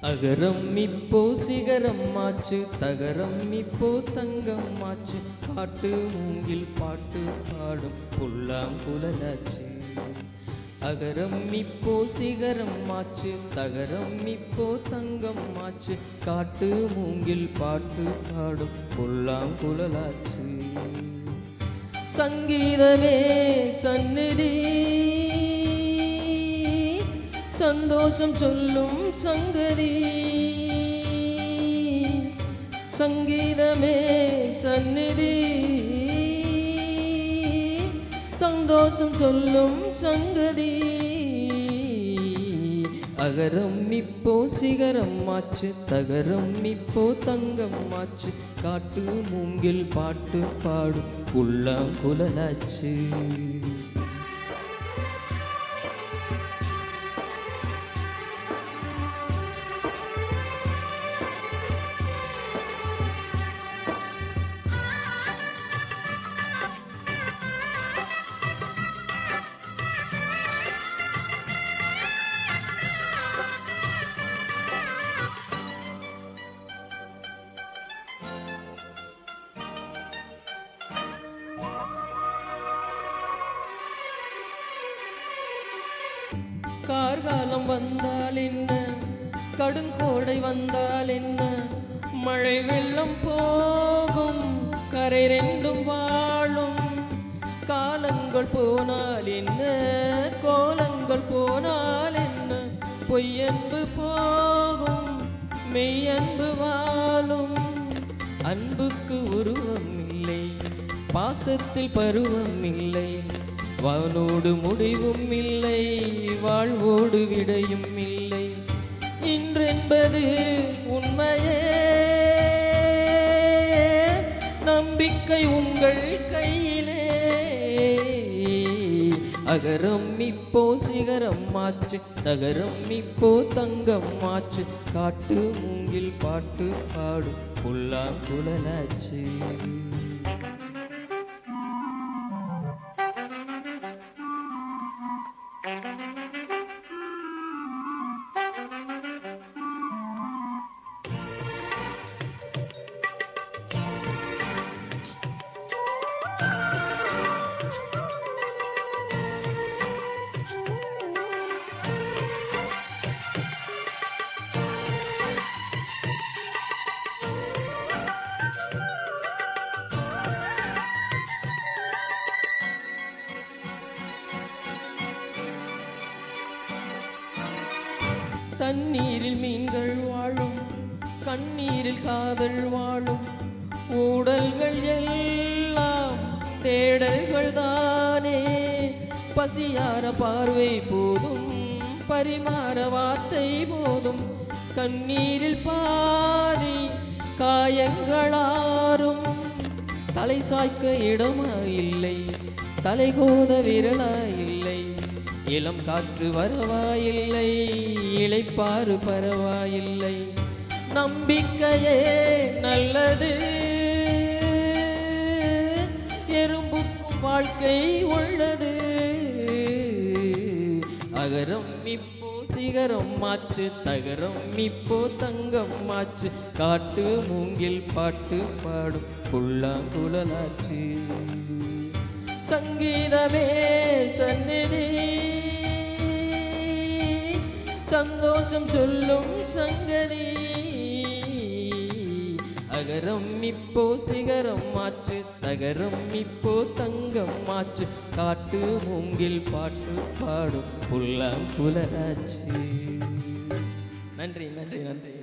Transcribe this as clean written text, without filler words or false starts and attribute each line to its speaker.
Speaker 1: அகரம் இப்போ சிகரம் ஆச்சு, தகரம் இப்போ தங்கம் ஆச்சு, காட்டு மூங்கில் பாட்டு பாடும் புல்லாங்குழலாச்சு. அகரம் இப்போ சிகரம் ஆச்சு, தகரம் இப்போ தங்கம் ஆச்சு, காட்டு மூங்கில் பாட்டு பாடும் புல்லாங்குழலாச்சு. சங்கீதமே சந்நிதி, சந்தோஷம் சொல்லும் சங்கதி. சங்கீதமே சந்நிதி, சந்தோஷம் சொல்லும் சங்கதி. அகரம் இப்போ சிகரம் ஆச்சு, தகரம் இப்போ தங்கம் ஆச்சு, காட்டு மூங்கில் பாட்டு பாடும் புல்லாங்குழலாச்சு. கார்காலம் வந்தால் என்ன, கடுங்கோடை வந்தால் என்ன, மழை வெள்ளம் போகும், கரை ரெண்டும் வாழும். காலங்கள் போனால் என்ன, கோலங்கள் போனால் என்ன, பொய்யன்பு போகும், மெய்யன்பு வாழும். அன்புக்கு உருவம் இல்லை, பாசத்தில் பருவம் இல்லை, வானோடு முடிவும் இல்லை, வாழ்வோடு விடையும் இல்லை. இன்றென்பது உண்மையே, நம்பிக்கை உங்கள் கையிலே. அகரம் இப்போ சிகரம் ஆச்சு, தகரம் இப்போ தங்கம் ஆச்சு, காட்டு மூங்கில் பாட்டு பாடும் புல்லாங்குழலாச்சு. தண்ணீரில் மீன்கள் வாழும், கண்ணீரில் காதல் வாழும், ஊடல்கள் எல்லாம் தேடல்கள் தானே. பசியார பார்வை போதும், பரிமாற வார்த்தை போதும், கண்ணீரில் பாதி காயங்களாரும். தலை சாய்க்க இடமா இல்லை, தலைகோத விரலா இல்லை, இளம் காற்று வரவாயில்லை, இளைப்பாறு பரவாயில்லை. நம்பிக்கையே நல்லது, எறும்புக்கும் வாழ்க்கை உள்ளது. அகரம் இப்போ சிகரம் ஆச்சு, தகரம் இப்போ தங்கம் ஆச்சு, காட்டு மூங்கில் பாட்டு பாடும் புல்லாங்குழலாச்சு. சங்கீதமே சந்நிதி, சந்தோஷம் சொல்லும் சங்கதி. அகரம் இப்போ சிகரம் ஆச்சு, தகரம் இப்போ தங்கம் ஆச்சு, காட்டு மூங்கில் பாட்டு பாடும் புல்லாங்குழலாச்சு. நன்றி நன்றி நன்றி.